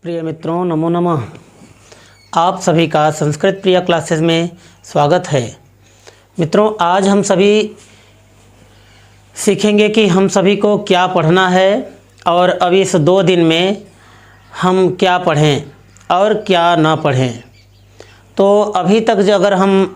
प्रिय मित्रों, नमो नमः। आप सभी का संस्कृत प्रिय क्लासेस में स्वागत है। मित्रों, आज हम सभी सीखेंगे कि हम सभी को क्या पढ़ना है और अब इस 2 दिन में हम क्या पढ़ें और क्या ना पढ़ें। तो अभी तक जो अगर हम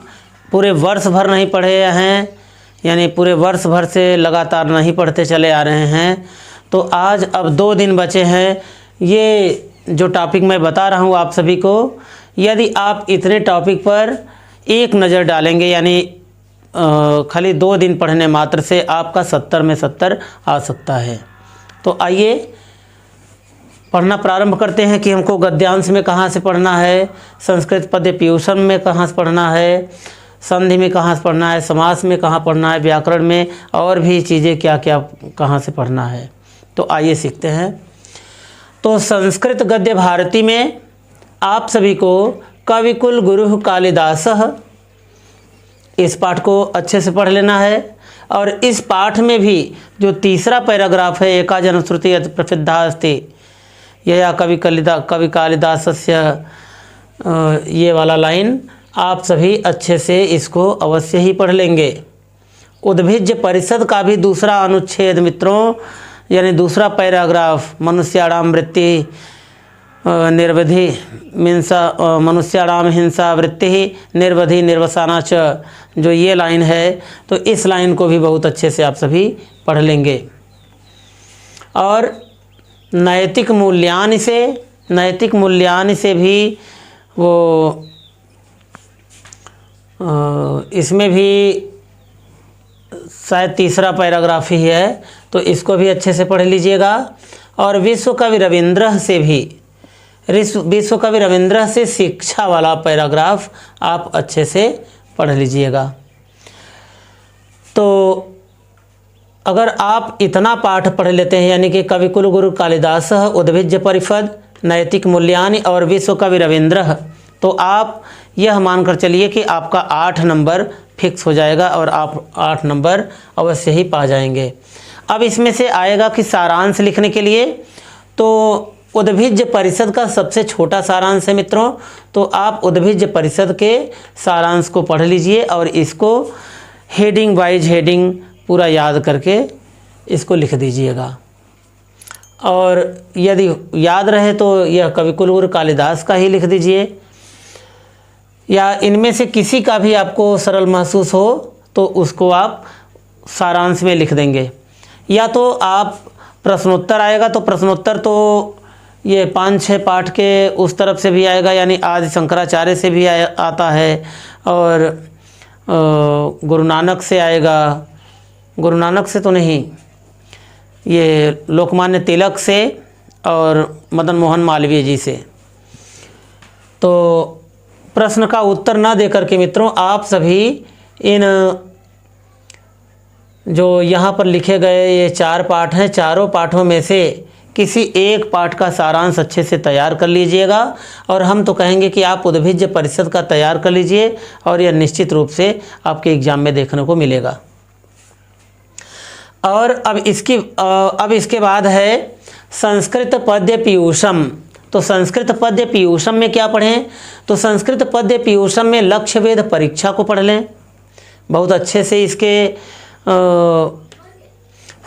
पूरे वर्ष भर नहीं पढ़े हैं, यानी पूरे वर्ष भर से लगातार नहीं पढ़ते चले आ रहे हैं, तो आज अब 2 दिन बचे हैं। ये जो टॉपिक मैं बता रहा हूँ आप सभी को, यदि आप इतने टॉपिक पर एक नज़र डालेंगे, यानी खाली 2 दिन पढ़ने मात्र से आपका 70 में 70 आ सकता है। तो आइए पढ़ना प्रारंभ करते हैं कि हमको गद्यांश में कहाँ से पढ़ना है, संस्कृत पद्य पीयूषम में कहाँ से पढ़ना है, संधि में कहाँ से पढ़ना है, समास में कहाँ पढ़ना है, व्याकरण में और भी चीज़ें क्या क्या कहाँ से पढ़ना है। तो आइए सीखते हैं। तो संस्कृत गद्य भारती में आप सभी को कविकुल गुरु कालिदासः, इस पाठ को अच्छे से पढ़ लेना है। और इस पाठ में भी जो तीसरा पैराग्राफ है, एका जनश्रुति अति प्रसिद्धा अस्ति यया कवि कालिदासस्य, ये वाला लाइन आप सभी अच्छे से इसको अवश्य ही पढ़ लेंगे। उद्भिज्य परिषद का भी दूसरा अनुच्छेद मित्रों, यानी दूसरा पैराग्राफ, मनुष्याणाम वृत्ति निर्वधि मिंसा मनुष्याणाम हिंसा वृत्ति निर्वधि निर्वसाना च, जो ये लाइन है, तो इस लाइन को भी बहुत अच्छे से आप सभी पढ़ लेंगे। और नैतिक मूल्यानि से भी वो इसमें भी शायद तीसरा पैराग्राफ ही है, तो इसको भी अच्छे से पढ़ लीजिएगा। और विश्व कवि रविंद्र से शिक्षा वाला पैराग्राफ आप अच्छे से पढ़ लीजिएगा। तो अगर आप इतना पाठ पढ़ लेते हैं, यानी कि कविकुल गुरु कालिदास, उद्भिज्य परिषद, नैतिक मूल्यानि और विश्व कवि रविंद्र, तो आप यह मानकर चलिए कि आपका 8 नंबर फिक्स हो जाएगा और आप 8 नंबर अवश्य ही पा जाएंगे। अब इसमें से आएगा कि सारांश लिखने के लिए, तो उद्भिज्य परिषद का सबसे छोटा सारांश है मित्रों, तो आप उद्भिज्य परिषद के सारांश को पढ़ लीजिए और इसको हेडिंग वाइज हेडिंग पूरा याद करके इसको लिख दीजिएगा। और यदि याद रहे तो यह कविकुल गुरु कालिदास का ही लिख दीजिए, या इनमें से किसी का भी आपको सरल महसूस हो तो उसको आप सारांश में लिख देंगे। या तो आप प्रश्नोत्तर आएगा, तो प्रश्नोत्तर तो ये 5-6 पाठ के उस तरफ से भी आएगा, यानी आदि शंकराचार्य से भी आता है, और गुरु नानक से आएगा, गुरु नानक से तो नहीं, ये लोकमान्य तिलक से और मदन मोहन मालवीय जी से। तो प्रश्न का उत्तर ना देकर के मित्रों, आप सभी इन जो यहाँ पर लिखे गए ये 4 पाठ हैं, चारों पाठों में से किसी एक पाठ का सारांश अच्छे से तैयार कर लीजिएगा। और हम तो कहेंगे कि आप उद्भिज्य परिषद का तैयार कर लीजिए, और यह निश्चित रूप से आपके एग्जाम में देखने को मिलेगा। और अब इसके बाद है संस्कृत पद्य पीयूषम। तो संस्कृत पद्य पीयूषम में क्या पढ़ें? तो संस्कृत पद्य पीयूषम में लक्ष्य वेद परीक्षा को पढ़ लें, बहुत अच्छे से इसके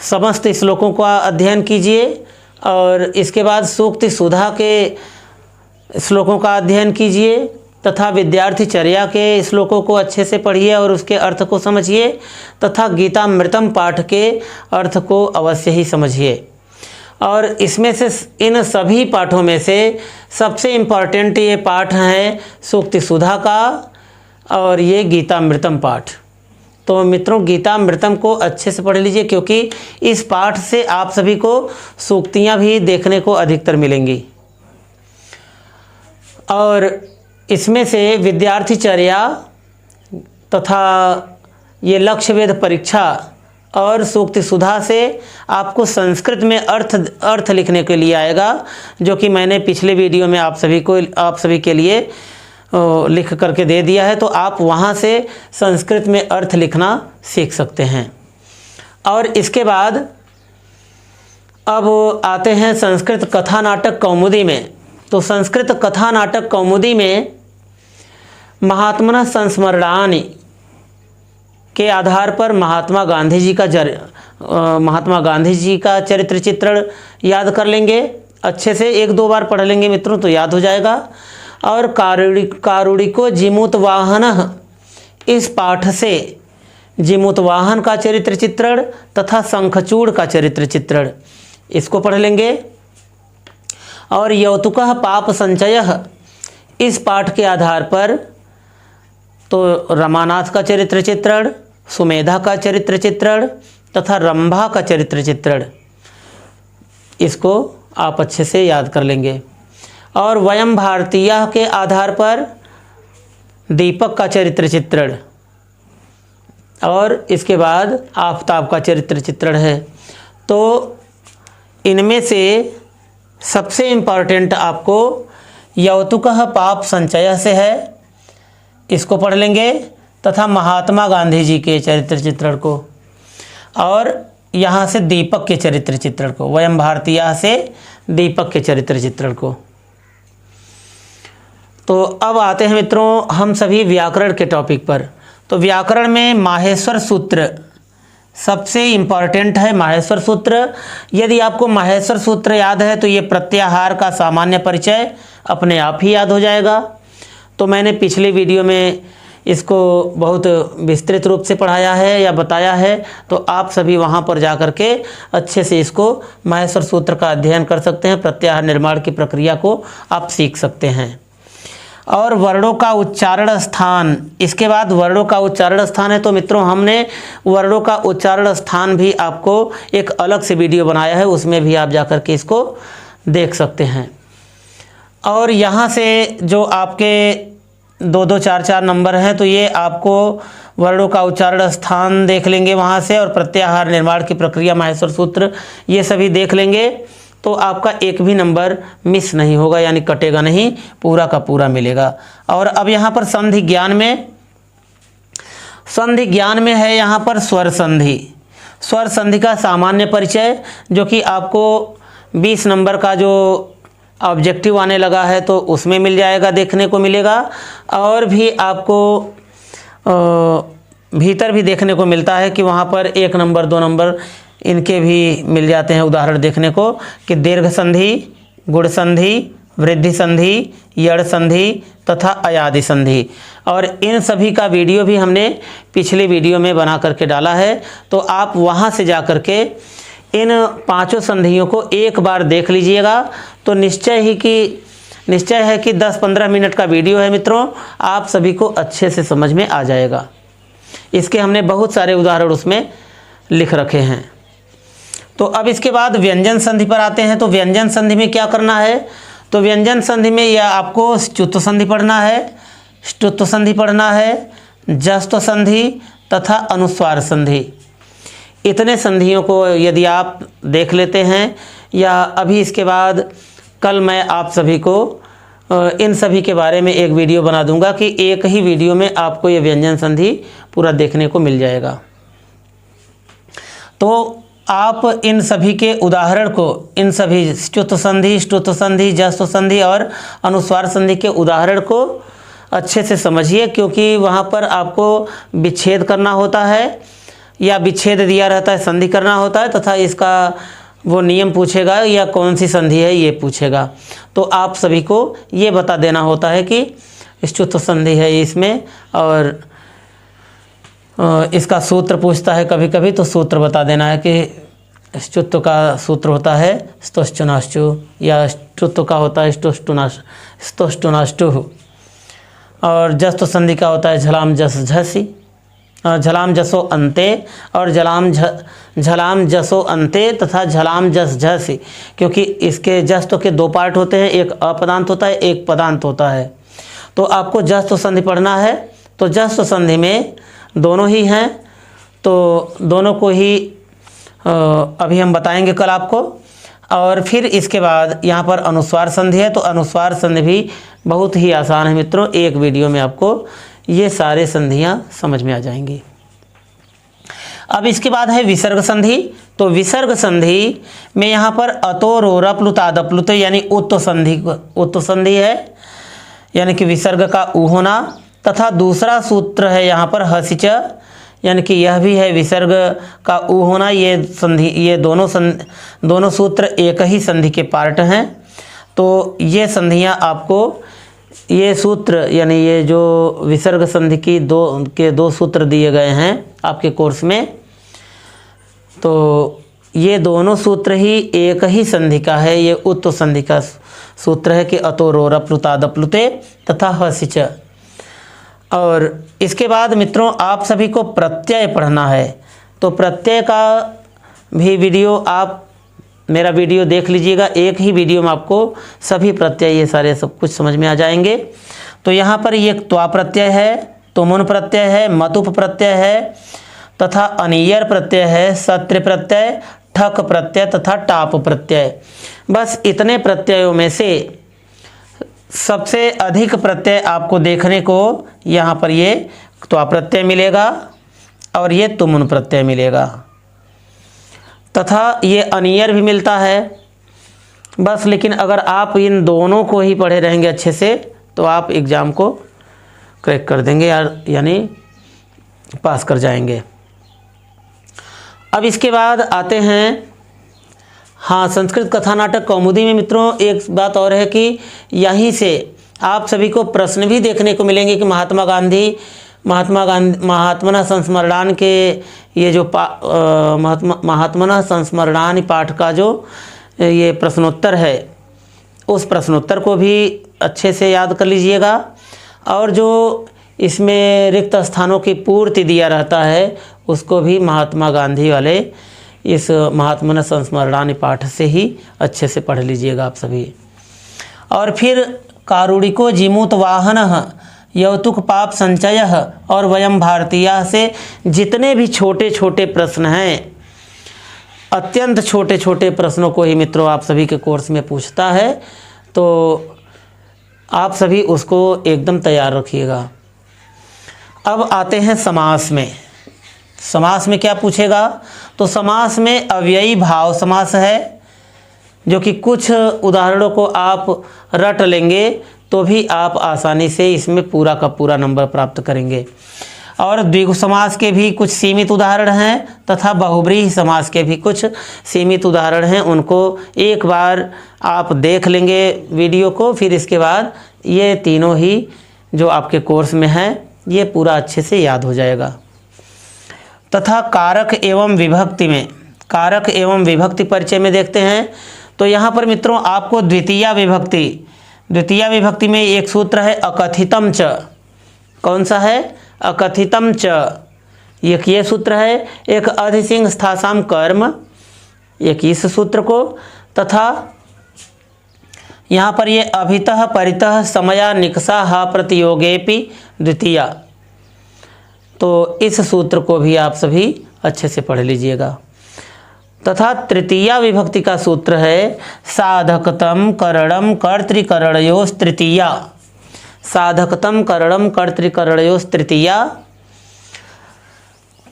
समस्त श्लोकों का अध्ययन कीजिए। और इसके बाद सूक्ति सुधा के श्लोकों का अध्ययन कीजिए, तथा विद्यार्थी चर्या के श्लोकों को अच्छे से पढ़िए और उसके अर्थ को समझिए, तथा गीतामृतम पाठ के अर्थ को अवश्य ही समझिए। और इसमें से इन सभी पाठों में से सबसे इम्पॉर्टेंट ये पाठ है सूक्ति सुधा का और ये गीतामृतम पाठ। तो मित्रों, गीतामृतम को अच्छे से पढ़ लीजिए, क्योंकि इस पाठ से आप सभी को सूक्तियाँ भी देखने को अधिकतर मिलेंगी। और इसमें से विद्यार्थी चर्या तथा ये लक्ष्य वेद परीक्षा और सूक्ति सुधा से आपको संस्कृत में अर्थ लिखने के लिए आएगा, जो कि मैंने पिछले वीडियो में आप सभी के लिए लिख करके दे दिया है। तो आप वहाँ से संस्कृत में अर्थ लिखना सीख सकते हैं। और इसके बाद अब आते हैं संस्कृत कथा नाटक कौमुदी में। तो संस्कृत कथा नाटक कौमुदी में महात्मनः संस्मरणानि के आधार पर महात्मा गांधी जी का चरित्र चित्रण याद कर लेंगे। अच्छे से 1-2 बार पढ़ लेंगे मित्रों तो याद हो जाएगा। और कारुणिको जिमूतवाहनः, इस पाठ से जिमूतवाहन का चरित्र चित्रण तथा शंखचूड़ का चरित्र चित्रण इसको पढ़ लेंगे। और यौतुकः पाप संचयः, इस पाठ के आधार पर तो रमानाथ का चरित्र चित्रण, सुमेधा का चरित्र चित्रण तथा रंभा का चरित्र चित्रण इसको आप अच्छे से याद कर लेंगे। और वयम भारतीय के आधार पर दीपक का चरित्र चित्रण और इसके बाद आफताब का चरित्र चित्रण है। तो इनमें से सबसे इम्पॉर्टेंट आपको यौतुकः पाप संचय से है, इसको पढ़ लेंगे, तथा महात्मा गांधी जी के चरित्र चित्रण को, और यहाँ से दीपक के चरित्र चित्रण को, वयम भारतीय से दीपक के चरित्र चित्रण को। तो अब आते हैं मित्रों हम सभी व्याकरण के टॉपिक पर। तो व्याकरण में माहेश्वर सूत्र सबसे इम्पॉर्टेंट है। माहेश्वर सूत्र, यदि आपको माहेश्वर सूत्र याद है तो ये प्रत्याहार का सामान्य परिचय अपने आप ही याद हो जाएगा। तो मैंने पिछले वीडियो में इसको बहुत विस्तृत रूप से पढ़ाया है या बताया है, तो आप सभी वहाँ पर जा कर के अच्छे से इसको माहेश्वर सूत्र का अध्ययन कर सकते हैं। प्रत्याहार निर्माण की प्रक्रिया को आप सीख सकते हैं। और वर्णों का उच्चारण स्थान, इसके बाद वर्णों का उच्चारण स्थान है। तो मित्रों हमने वर्णों का उच्चारण स्थान भी आपको एक अलग से वीडियो बनाया है, उसमें भी आप जा कर के इसको देख सकते हैं। और यहाँ से जो आपके 2-2, 4-4 नंबर हैं तो ये आपको वर्णों का उच्चारण स्थान देख लेंगे वहाँ से, और प्रत्याहार निर्माण की प्रक्रिया, माहेश्वर सूत्र, ये सभी देख लेंगे तो आपका एक भी नंबर मिस नहीं होगा, यानी कटेगा नहीं, पूरा का पूरा मिलेगा। और अब यहाँ पर संधि ज्ञान में है यहाँ पर स्वर संधि। स्वर संधि का सामान्य परिचय जो कि आपको 20 नंबर का जो ऑब्जेक्टिव आने लगा है तो उसमें मिल जाएगा, देखने को मिलेगा। और भी आपको भीतर भी देखने को मिलता है कि वहाँ पर 1 नंबर 2 नंबर इनके भी मिल जाते हैं उदाहरण देखने को, कि दीर्घ संधि, गुण संधि, वृद्धि संधि, यड़ संधि तथा अयादि संधि। और इन सभी का वीडियो भी हमने पिछले वीडियो में बना करके डाला है, तो आप वहाँ से जा कर के इन 5 संधियों को एक बार देख लीजिएगा। तो निश्चय है कि 10-15 मिनट का वीडियो है मित्रों, आप सभी को अच्छे से समझ में आ जाएगा। इसके हमने बहुत सारे उदाहरण उसमें लिख रखे हैं। तो अब इसके बाद व्यंजन संधि पर आते हैं। तो व्यंजन संधि में क्या करना है, तो व्यंजन संधि में यह आपको च्युत संधि पढ़ना है, ष्टुत्व संधि पढ़ना है, जस्त्व संधि तथा अनुस्वार संधि। इतने संधियों को यदि आप देख लेते हैं, या अभी इसके बाद कल मैं आप सभी को इन सभी के बारे में एक वीडियो बना दूंगा कि एक ही वीडियो में आपको ये व्यंजन संधि पूरा देखने को मिल जाएगा। तो आप इन सभी के उदाहरण को, इन सभी च्युत संधि, ष्टुत्व संधि, जस्त्व संधि और अनुस्वार संधि के उदाहरण को अच्छे से समझिए, क्योंकि वहाँ पर आपको विच्छेद करना होता है या विच्छेद दिया रहता है, संधि करना होता है, तथा इसका वो नियम पूछेगा या कौन सी संधि है ये पूछेगा। तो आप सभी को ये बता देना होता है कि च्युत संधि है इसमें, और इसका सूत्र पूछता है कभी कभी, तो सूत्र बता देना है कि च्युत्व का सूत्र होता है स्तोश्चुनाश्चु, या च्युत्व का होता है स्तोष्टुनाष्टु, और जस्त्व संधि का होता है झलाम जस झसी, झलाम जसो अंते और झलाम जसो अंते तथा झलाम जस झसी, क्योंकि इसके जस्त्व के 2 पार्ट होते हैं, एक अपदांत होता है, एक पदांत होता है। तो आपको जस्त्व संधि पढ़ना है। तो जस्त्व संधि में दोनों ही हैं, तो दोनों को ही अभी हम बताएंगे कल आपको। और फिर इसके बाद यहाँ पर अनुस्वार संधि है। तो अनुस्वार संधि भी बहुत ही आसान है मित्रों, एक वीडियो में आपको ये सारे संधियाँ समझ में आ जाएंगी। अब इसके बाद है विसर्ग संधि। तो विसर्ग संधि में यहाँ पर अतो रोरा प्लुताद प्लुत यानी उत्त संधि है, यानी कि विसर्ग का उ होना। तथा दूसरा सूत्र है यहाँ पर हसिच, यानी कि यह भी है विसर्ग का उ होना। ये संधि, ये दोनों सूत्र एक ही संधि के पार्ट हैं। तो ये संधियाँ आपको, ये सूत्र यानी ये जो विसर्ग संधि की दो सूत्र दिए गए हैं आपके कोर्स में, तो ये दोनों सूत्र ही एक ही संधि का है। ये उत्त संधि का सूत्र है कि अतो रोरा प्लुताद प्लुते तथा हसिच। और इसके बाद मित्रों आप सभी को प्रत्यय पढ़ना है। तो प्रत्यय का भी वीडियो आप मेरा वीडियो देख लीजिएगा, एक ही वीडियो में आपको सभी प्रत्यय ये सारे सब कुछ समझ में आ जाएंगे। तो यहाँ पर ये त्वा प्रत्यय है, तुमुन प्रत्यय है, मतुप प्रत्यय है तथा अनियर प्रत्यय है, सत्र प्रत्यय, ठक प्रत्यय तथा टाप प्रत्यय। बस इतने प्रत्ययों में से सबसे अधिक प्रत्यय आपको देखने को यहाँ पर ये त्वा प्रत्यय मिलेगा और ये तुमुन प्रत्यय मिलेगा तथा ये अनियर भी मिलता है। बस लेकिन अगर आप इन दोनों को ही पढ़े रहेंगे अच्छे से तो आप एग्ज़ाम को क्रैक कर देंगे यानी पास कर जाएंगे। अब इसके बाद आते हैं, हाँ, संस्कृत कथा नाटक कौमुदी में मित्रों एक बात और है कि यहीं से आप सभी को प्रश्न भी देखने को मिलेंगे कि महात्मना संस्मरणान के ये जो महात्मना संस्मरणान पाठ का जो ये प्रश्नोत्तर है, उस प्रश्नोत्तर को भी अच्छे से याद कर लीजिएगा। और जो इसमें रिक्त स्थानों की पूर्ति दिया रहता है उसको भी महात्मा गांधी वाले इस महात्मना संस्मरणानि पाठ से ही अच्छे से पढ़ लीजिएगा आप सभी। और फिर कारुणिको जीमूत वाहन यौतुक पाप संचय और वयम भारतीय से जितने भी छोटे छोटे प्रश्न हैं, अत्यंत छोटे छोटे प्रश्नों को ही मित्रों आप सभी के कोर्स में पूछता है, तो आप सभी उसको एकदम तैयार रखिएगा। अब आते हैं समास में। समास में क्या पूछेगा? तो समास में अव्ययी भाव समास है, जो कि कुछ उदाहरणों को आप रट लेंगे तो भी आप आसानी से इसमें पूरा का पूरा नंबर प्राप्त करेंगे। और द्विगु समास के भी कुछ सीमित उदाहरण हैं तथा बहुब्रीहि समास के भी कुछ सीमित उदाहरण हैं। उनको एक बार आप देख लेंगे वीडियो को, फिर इसके बाद ये तीनों ही जो आपके कोर्स में हैं ये पूरा अच्छे से याद हो जाएगा। तथा कारक एवं विभक्ति में, कारक एवं विभक्ति परिचय में देखते हैं। तो यहाँ पर मित्रों आपको द्वितीया विभक्ति में एक सूत्र है अकथितम च। कौन सा है? अकथितम च, एक ये सूत्र है। एक अधिसिंह स्थासाम कर्म, एक इस सूत्र को। तथा यहाँ पर ये अभितः परितः समया निकषा हा प्रतियोगेपि द्वितीया, तो इस सूत्र को भी आप सभी अच्छे से पढ़ लीजिएगा। तथा तृतीया विभक्ति का सूत्र है साधकतम करणम कर्तृकरणयोस् तृतीया, साधकतम करणम कर्तृकरणयोस् तृतीया।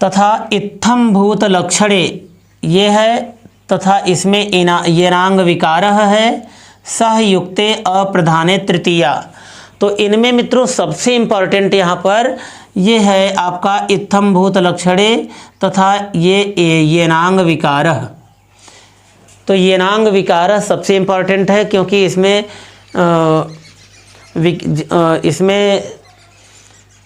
तथा इत्थम भूत लक्षणे ये है, तथा इसमें येनांग विकारः है, सह युक्ते अप्रधाने तृतीया। तो इनमें मित्रों सबसे इम्पॉर्टेंट यहाँ पर ये है आपका इत्थम भूत लक्षणे तथा ये येनांग विकारः। तो येनांग विकारः सबसे इम्पॉर्टेंट है, क्योंकि इसमें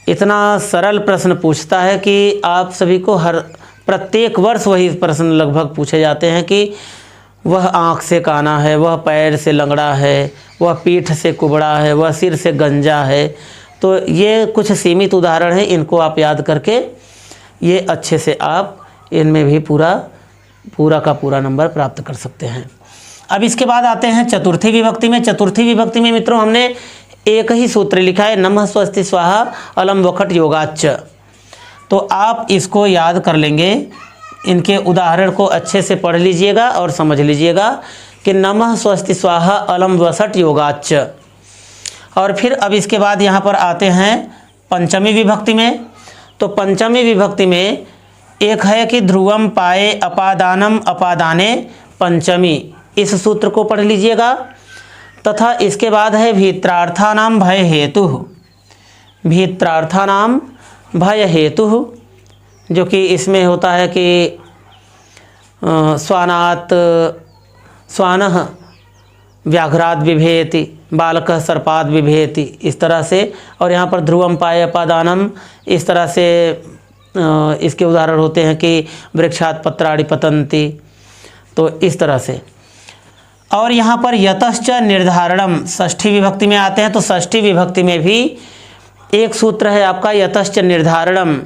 इतना सरल प्रश्न पूछता है कि आप सभी को हर प्रत्येक वर्ष वही प्रश्न लगभग पूछे जाते हैं कि वह आँख से काना है, वह पैर से लंगड़ा है, वह पीठ से कुबड़ा है, वह सिर से गंजा है। तो ये कुछ सीमित उदाहरण हैं, इनको आप याद करके ये अच्छे से आप इनमें भी पूरा का पूरा नंबर प्राप्त कर सकते हैं। अब इसके बाद आते हैं चतुर्थी विभक्ति में। चतुर्थी विभक्ति में मित्रों हमने एक ही सूत्र लिखा है, नमः स्वस्ति स्वाहा अलम वखट योगाच्च। तो आप इसको याद कर लेंगे, इनके उदाहरण को अच्छे से पढ़ लीजिएगा और समझ लीजिएगा कि नमः स्वस्ति स्वाहा अलम वसट योगाच्च। और फिर अब इसके बाद यहाँ पर आते हैं पंचमी विभक्ति में। तो पंचमी विभक्ति में एक है कि ध्रुवम पाए अपादानम अपादाने पंचमी, इस सूत्र को पढ़ लीजिएगा। तथा इसके बाद है भीत्रार्थानाम भय हेतु, भीत्रार्थानाम भय हेतु, जो कि इसमें होता है कि स्वानात स्वानः व्याघ्राद बिभेति, बालकः सर्पाद बिभेति, इस तरह से। और यहाँ पर ध्रुवम पाए अपादानम, इस तरह से इसके उदाहरण होते हैं कि वृक्षात् पत्राणि पतन्ति, तो इस तरह से। और यहाँ पर यतश्च निर्धारणम, षष्ठी विभक्ति में आते हैं, तो षष्ठी विभक्ति में भी एक सूत्र है आपका यतश्च निर्धारणम,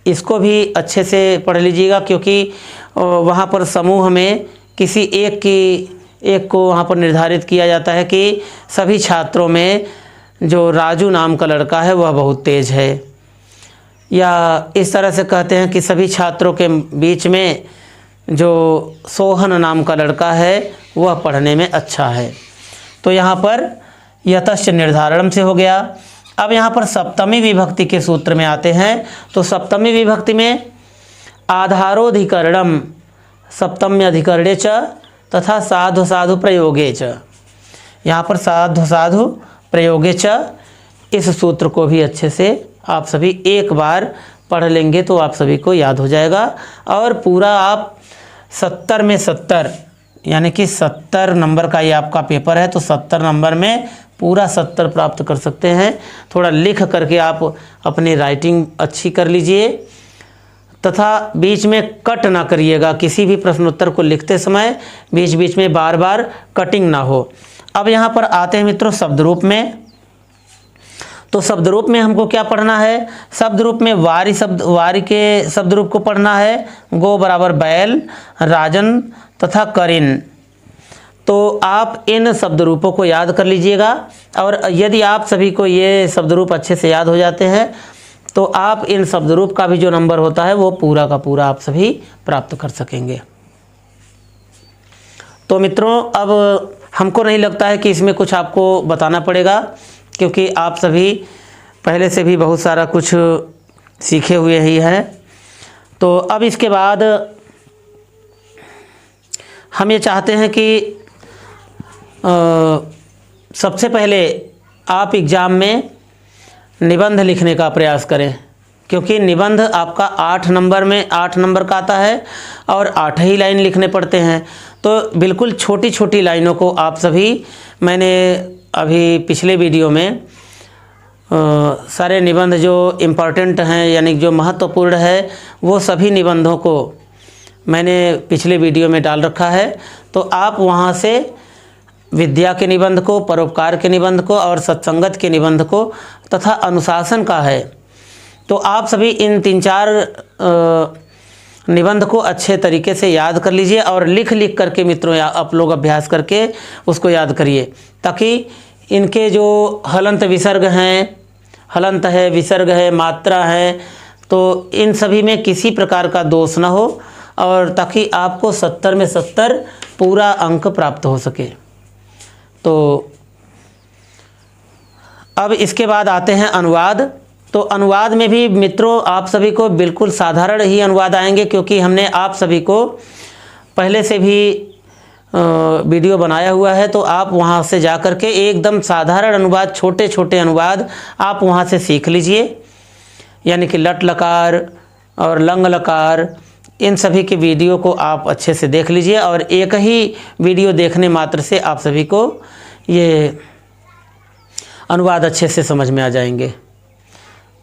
इसको भी अच्छे से पढ़ लीजिएगा, क्योंकि वहाँ पर समूह में किसी एक को वहाँ पर निर्धारित किया जाता है कि सभी छात्रों में जो राजू नाम का लड़का है वह बहुत तेज है, या इस तरह से कहते हैं कि सभी छात्रों के बीच में जो सोहन नाम का लड़का है वह पढ़ने में अच्छा है। तो यहाँ पर यतश्च निर्धारणम से हो गया। अब यहाँ पर सप्तमी विभक्ति के सूत्र में आते हैं, तो सप्तमी विभक्ति में आधारोधिकरणम सप्तम्यधिकरणे च तथा साधु साधु प्रयोगे च, यहाँ पर साधु साधु प्रयोगे च, इस सूत्र को भी अच्छे से आप सभी एक बार पढ़ लेंगे तो आप सभी को याद हो जाएगा। और पूरा आप 70 में 70, यानी कि 70 नंबर का ये आपका पेपर है, तो 70 नंबर में पूरा 70 प्राप्त कर सकते हैं। थोड़ा लिख करके आप अपनी राइटिंग अच्छी कर लीजिए, तथा बीच में कट ना करिएगा, किसी भी प्रश्नोत्तर को लिखते समय बीच बीच में बार बार कटिंग ना हो। अब यहाँ पर आते हैं मित्रों शब्द रूप में। तो शब्द रूप में हमको क्या पढ़ना है? शब्द रूप में वारी के शब्द रूप को पढ़ना है। गो बराबर बैल, राजन तथा करिन। तो आप इन शब्द रूपों को याद कर लीजिएगा, और यदि आप सभी को ये शब्द रूप अच्छे से याद हो जाते हैं तो आप इन शब्द रूप का भी जो नंबर होता है वो पूरा का पूरा आप सभी प्राप्त कर सकेंगे। तो मित्रों, अब हमको नहीं लगता है कि इसमें कुछ आपको बताना पड़ेगा, क्योंकि आप सभी पहले से भी बहुत सारा कुछ सीखे हुए ही हैं। तो अब इसके बाद हम ये चाहते हैं कि सबसे पहले आप एग्ज़ाम में निबंध लिखने का प्रयास करें, क्योंकि निबंध आपका 8 नंबर का आता है और 8 ही लाइन लिखने पड़ते हैं। तो बिल्कुल छोटी छोटी लाइनों को आप सभी, मैंने अभी पिछले वीडियो में सारे निबंध जो इम्पॉर्टेंट हैं, यानी जो महत्वपूर्ण है, वो सभी निबंधों को मैंने पिछले वीडियो में डाल रखा है। तो आप वहाँ से विद्या के निबंध को, परोपकार के निबंध को और सत्संगत के निबंध को तथा अनुशासन का है, तो आप सभी इन 3-4 निबंध को अच्छे तरीके से याद कर लीजिए और लिख करके मित्रों आप लोग अभ्यास करके उसको याद करिए, ताकि इनके जो हलंत विसर्ग हैं, हलंत है, विसर्ग है, मात्रा है, तो इन सभी में किसी प्रकार का दोष ना हो, और ताकि आपको 70 में 70 पूरा अंक प्राप्त हो सके। तो अब इसके बाद आते हैं अनुवाद। तो अनुवाद में भी मित्रों आप सभी को बिल्कुल साधारण ही अनुवाद आएंगे, क्योंकि हमने आप सभी को पहले से भी वीडियो बनाया हुआ है। तो आप वहां से जा कर के एकदम साधारण अनुवाद, छोटे छोटे अनुवाद आप वहां से सीख लीजिए, यानी कि लट लकार और लंग लकार, इन सभी के वीडियो को आप अच्छे से देख लीजिए, और एक ही वीडियो देखने मात्र से आप सभी को ये अनुवाद अच्छे से समझ में आ जाएंगे।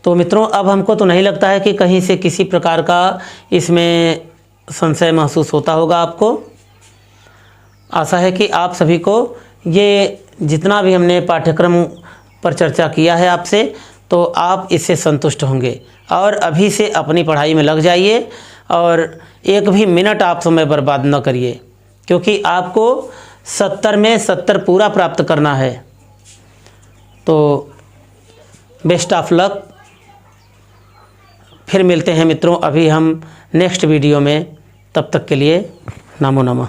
तो मित्रों, अब हमको तो नहीं लगता है कि कहीं से किसी प्रकार का इसमें संशय महसूस होता होगा आपको। आशा है कि आप सभी को ये जितना भी हमने पाठ्यक्रम पर चर्चा किया है आपसे, तो आप इससे संतुष्ट होंगे, और अभी से अपनी पढ़ाई में लग जाइए और एक भी मिनट आप समय बर्बाद न करिए, क्योंकि आपको 70 में 70 पूरा प्राप्त करना है। तो बेस्ट ऑफ लक। फिर मिलते हैं मित्रों अभी हम नेक्स्ट वीडियो में, तब तक के लिए नमो नमः।